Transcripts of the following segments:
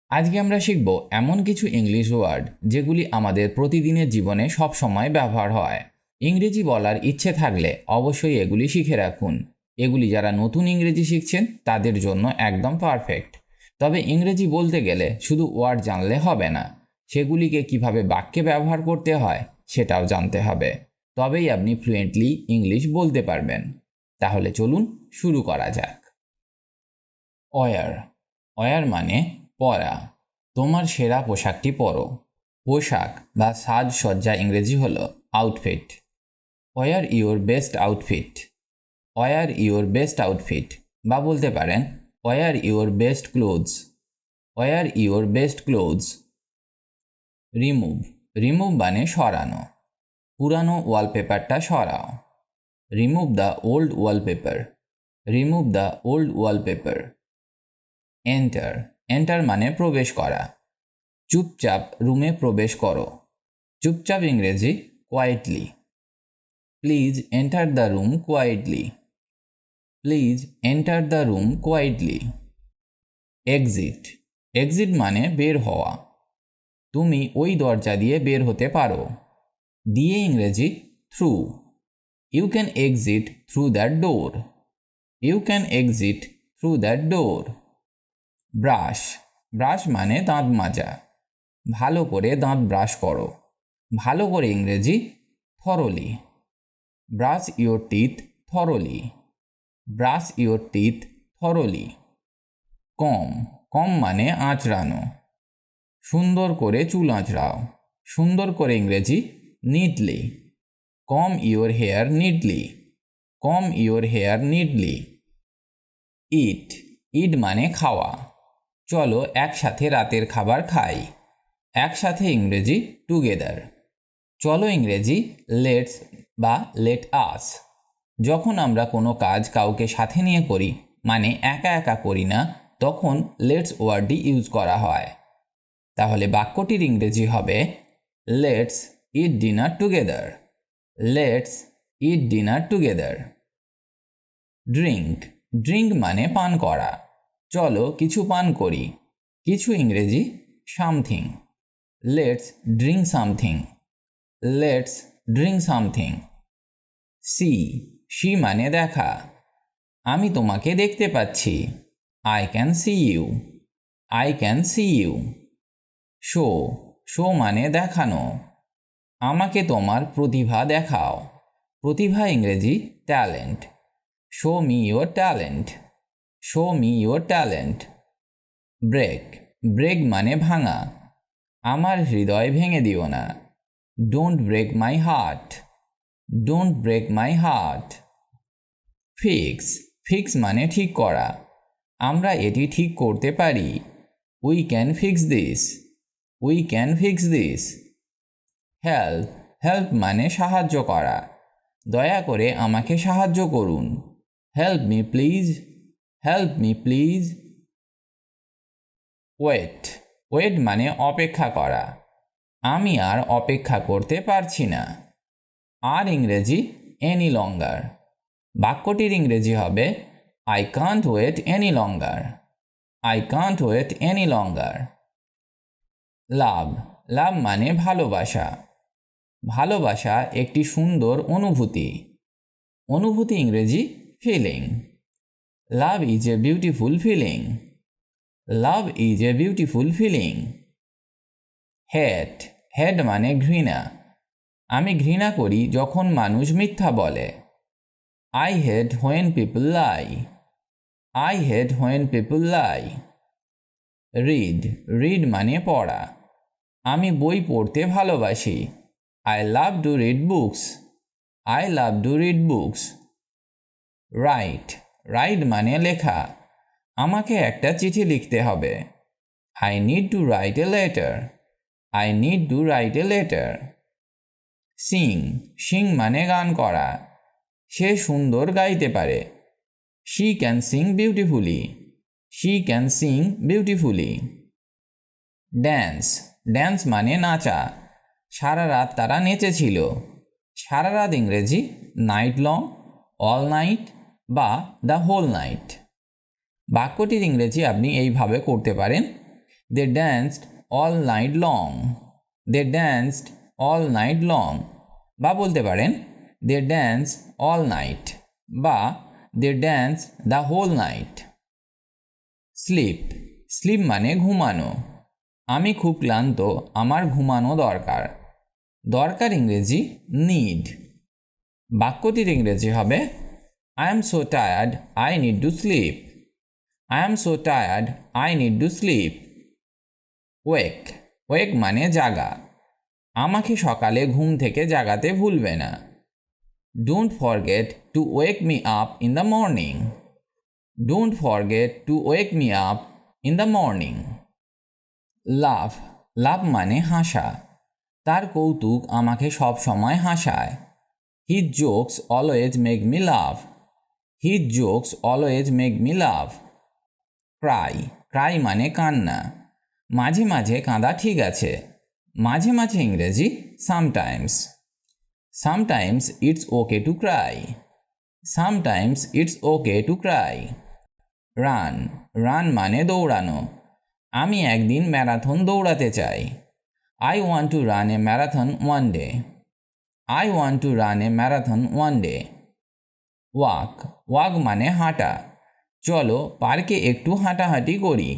আজকে আমরা শিখব এমন কিছু ইংলিশ ওয়ার্ড যেগুলি আমাদের প্রতিদিনের জীবনে সব সময় ব্যবহার হয়। ইংরেজি বলার ইচ্ছে থাকলে অবশ্যই এগুলি শিখে রাখুন। এগুলি যারা নতুন ইংরেজি শিখছেন তাদের জন্য একদম পারফেক্ট। তবে ইংরেজি বলতে গেলে শুধু ওয়ার্ড জানলে হবে না, সেগুলিকে কিভাবে বাক্যে ব্যবহার করতে হয় সেটাও জানতে হবে। তবেই আপনি ফ্লুয়েন্টলি ইংলিশ বলতে পারবেন। তাহলে চলুন শুরু করা যাক। ওয়্যার। ওয়্যার মানে পরা। তোমার সেরা পোশাকটি পরো। পোশাক বা সাজসজ্জা ইংরেজি হলো outfit. Wear your best outfit. Wear your best outfit বা বলতে পারেন wear your best clothes. Wear your best clothes. Remove. Remove মানে সরানো। পুরানো ওয়ালপেপারটা সরাও। Remove the old wallpaper. Remove the old wallpaper. Enter. Enter মানে প্রবেশ করা। চুপচাপ রুমে প্রবেশ করো। চুপচাপ ইংরেজি quietly. Please enter the room quietly. Please enter the room quietly. Exit. Exit মানে বের হওয়া। তুমি ওই দরজা দিয়ে বের হতে পারো। দিয়ে ইংরেজি through. You can exit through that door. You can exit through that door. Brush. Brush মানে দাঁত মাজা। ভালো করে দাঁত ব্রাশ করো। ভালো করে ইংরেজি thoroughly. Brush your teeth thoroughly. Brush your teeth thoroughly. Comb. Comb মানে আঁচড়ানো। সুন্দর করে চুল আঁচড়াও। সুন্দর করে ইংরেজি neatly. Comb your hair neatly. Comb your hair neatly. Eat. Eat মানে খাওয়া। চলো একসাথে রাতের খাবার খাই। একসাথে ইংরেজি টুগেদার। চলো ইংরেজি লেটস বা লেট আস। যখন আমরা কোনো কাজ কাউকে সাথে নিয়ে করি, মানে একা একা করি না, তখন লেটস ওয়ার্ডটি ইউজ করা হয়। তাহলে বাক্যটির ইংরেজি হবে let's eat dinner together. Let's eat dinner together. Drink. Drink মানে পান করা। চলো কিছু পান করি। কিছু ইংরেজি something. Let's drink something. Let's drink something. See. See মানে দেখা। আমি তোমাকে দেখতে পাচ্ছি। I can see you. I can see you. Show. Show মানে দেখানো। আমাকে তোমার প্রতিভা দেখাও। প্রতিভা ইংরেজি talent. Show me your talent. Show me your talent. Break. Break মানে ভাঙা। আমার হৃদয় ভেঙে দিও না। Don't break my heart. Don't break my heart. Fix. Fix মানে ঠিক করা। আমরা এটি ঠিক করতে পারি। We can fix this. We can fix this. Help. Help মানে সাহায্য করা। দয়া করে আমাকে সাহায্য করুন। Help me please. Help me please. Wait. Wait মানে অপেক্ষা করা। আমি আর অপেক্ষা করতে পারছি না। আর ইংরেজি এনি লঙ্গার। বাক্যটির ইংরেজি হবে I can't wait any longer. I can't wait any longer. Love. Love মানে ভালোবাসা। ভালোবাসা একটি সুন্দর অনুভূতি। অনুভূতি ইংরেজি feeling. Love is a beautiful feeling. Love is a beautiful feeling. Hate. Hate মানে ঘৃণা। আমি ঘৃণা করি যখন মানুষ মিথ্যা বলে। I hate when people lie. I hate when people lie. Read. Read মানে পড়া। আমি বই পড়তে ভালোবাসি। I love to read books. I love to read books. Right. Right মানে লেখা। আমাকে একটা চিঠি লিখতে হবে। I need to write a letter. I need to write a letter. Singh. Singh মানে গান করা। সে সুন্দর গাইতে পারে। She can sing beautifully. She can sing beautifully. Dance. Dance মানে নাচা। সারা রাত তারা নেচেছিল। সারা রাত ইংরেজি নাইট লং, অল নাইট বা দ্য হোল নাইট। বাক্যটির ইংরেজি আপনি এইভাবে করতে পারেন They danced all night long. They danced all night long. বা বলতে পারেন they danced all night বা they danced the whole night. Sleep. Sleep মানে ঘুমানো। আমি খুব ক্লান্ত, আমার ঘুমানো দরকার। দরকার ইংরেজি need. বাক্যটির ইংরেজি হবে I am so tired, I need to sleep. I am so tired, I need to sleep. Wake. Wake মানে জাগা। আমাকে সকালে ঘুম থেকে জাগাতে ভুলবে না। Don't forget to wake me up in the morning. Don't forget to wake me up in the morning. Laugh. Laugh মানে হাসা। তার কৌতুক আমাকে সব সময় হাসায়। His jokes always make me laugh. His jokes always make me laugh. Cry. Cry মানে কান্না। মাঝে মাঝে কাঁদা ঠিক আছে। মাঝে মাঝে ইংরেজি sometimes. Sometimes it's okay to cry. Sometimes it's okay to cry. Run. Run মানে দৌড়ানো। আমি একদিন ম্যারাথন দৌড়াতে চাই। I want to run a marathon one day. I want to run a marathon one day. Walk. Walk মানে হাঁটা। চলো পার্কে একটু হাঁটাহাঁটি করি।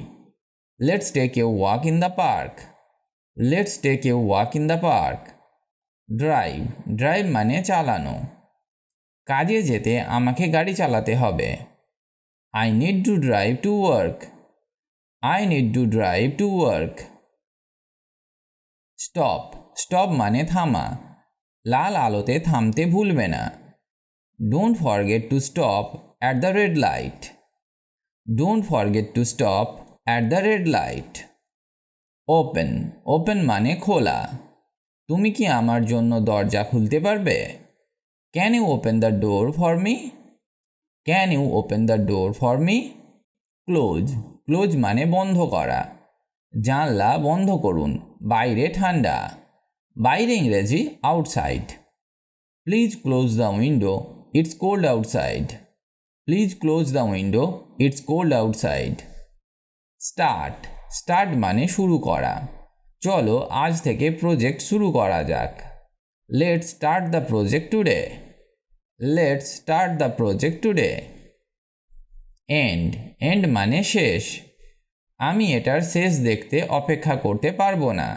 Let's take a walk in the park. Let's take a walk in the park. Drive. Drive মানে চালানো। কাজে যেতে আমাকে গাড়ি চালাতে হবে। I need to drive to work. I need to drive to work. Stop. Stop মানে থামা। লাল আলোতে থামতে ভুলবে না। Don't forget to stop at the red light. Don't forget to stop at the red light. Open. Open মানে খোলা। তুমি কি আমার জন্য দরজা খুলতে পারবে? Can you open the door for me? Can you open the door for me? Close. Close মানে বন্ধ করা। জানলা বন্ধ করুন, বাইরে ঠান্ডা। বাইরে ইংরেজি outside. Please close the window, it's cold outside. Please close the window, it's cold outside. Start. Start মানে শুরু করা। চলো আজ থেকে প্রজেক্ট শুরু করা যাক। Let's start the project today. Let's start the project today. End. End মানে শেষ। আমি এটার শেষ দেখতে অপেক্ষা করতে পারবো না।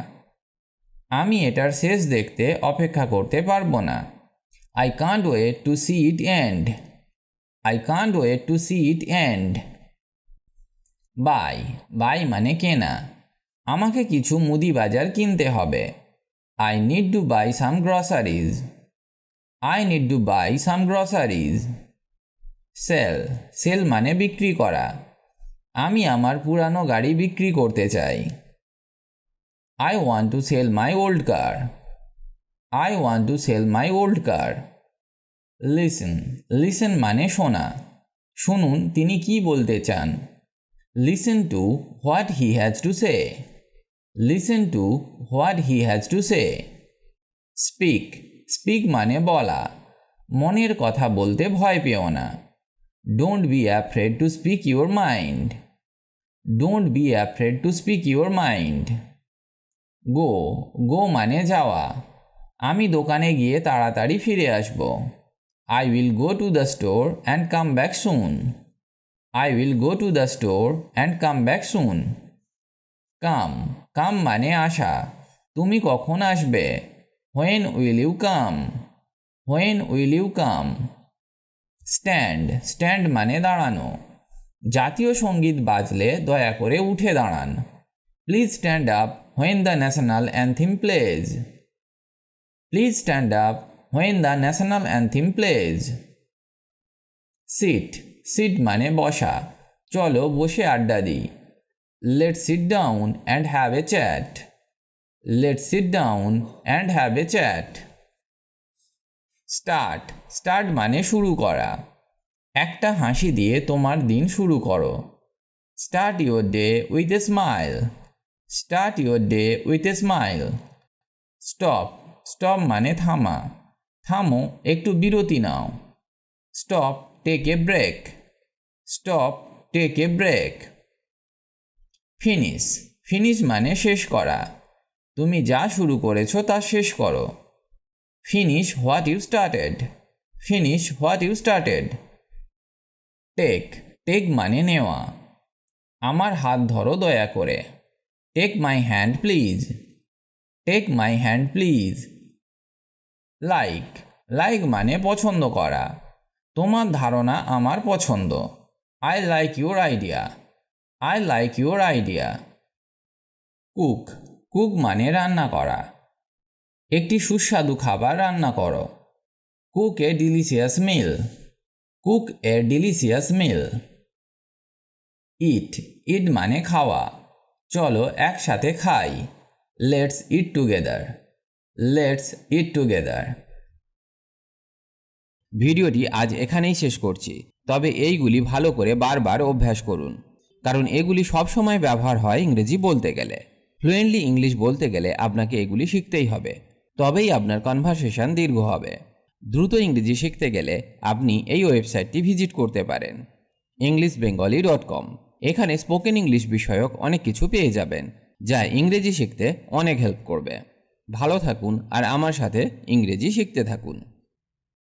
আমি এটার শেষ দেখতে অপেক্ষা করতে পারবো না। I can't wait to see it end. I can't wait to see it end. Buy. Buy মানে কেনা। আমাকে কিছু মুদি বাজার কিনতে হবে। I need to buy some groceries. I need to buy some groceries. Sell. Sell মানে বিক্রি করা। আমি আমার পুরানো গাড়ি বিক্রি করতে চাই। I want to sell my old car. I want to sell my old car. Listen. Listen মানে শোনা। শুনুন তিনি কি বলতে চান। Listen to what he has to say. Listen to what he has to say. Speak. Speak মানে বলা। মনের কথা বলতে ভয় পেও না। Don't be afraid to speak your mind. Don't be afraid to speak your mind. Go. Go মানে যাওয়া। আমি দোকানে গিয়ে তাড়াতাড়ি ফিরে আসব। I will go to the store and come back soon. I will go to the store and come back soon. Come. Come মানে আসা। তুমি কখন আসবে? When will you come? When will you come? Stand. Stand মানে দাঁড়ানো। জাতীয় সঙ্গীত বাজলে দয়া করে উঠে দাঁড়ান। Please stand up when the national anthem plays. Please stand up when the national anthem plays. Sit. Sit মানে বসা। চলো বসে আড্ডা দিই। Let's sit down and have a chat. Let's sit down and have a chat. Start. Start মানে শুরু করা। একটা হাসি দিয়ে তোমার দিন শুরু করো। Start your day with a smile. Start your day with a smile. Stop. Stop মানে থামা। থামো, একটু বিরতি নাও। Stop. Take a break. Stop. Take a break. Finish. Finish মানে শেষ করা। তুমি যা শুরু করেছো তা শেষ করো। Finish what you started. Finish what you started. Take, take মানে নেওয়া। আমার হাত ধরো দয়া করে। Take my hand please. Take my hand please. Like, like মানে পছন্দ করা। তোমার ধারণা আমার পছন্দ। I like your idea. I like your idea. Cook, cook মানে রান্না করা। একটি সুস্বাদু খাবার রান্না করো। Cook a delicious meal. Cook a delicious meal. Eat, eat মানে খাওয়া। চলো একসাথে খাই। Let's eat together. Let's it together. ভিডিওটি আজ এখানেই শেষ করছি, তবে এইগুলি ভালো করে বারবার অভ্যাস করুন, কারণ এগুলি সবসময় ব্যবহার হয় ইংরেজি বলতে গেলে। ফ্লুয়েন্টলি ইংলিশ বলতে গেলে আপনাকে এগুলি শিখতেই হবে, তবেই আপনার কনভারসেশন দীর্ঘ হবে। দ্রুত ইংরেজি শিখতে গেলে আপনি এই ওয়েবসাইটটি ভিজিট করতে পারেন, englishbengali.com। এখানে স্পোকেন ইংলিশ বিষয়ক অনেক কিছু পেয়ে যাবেন, যা ইংরেজি শিখতে অনেক হেল্প করবে। ভালো থাকুন আর আমার সাথে ইংরেজি শিখতে থাকুন।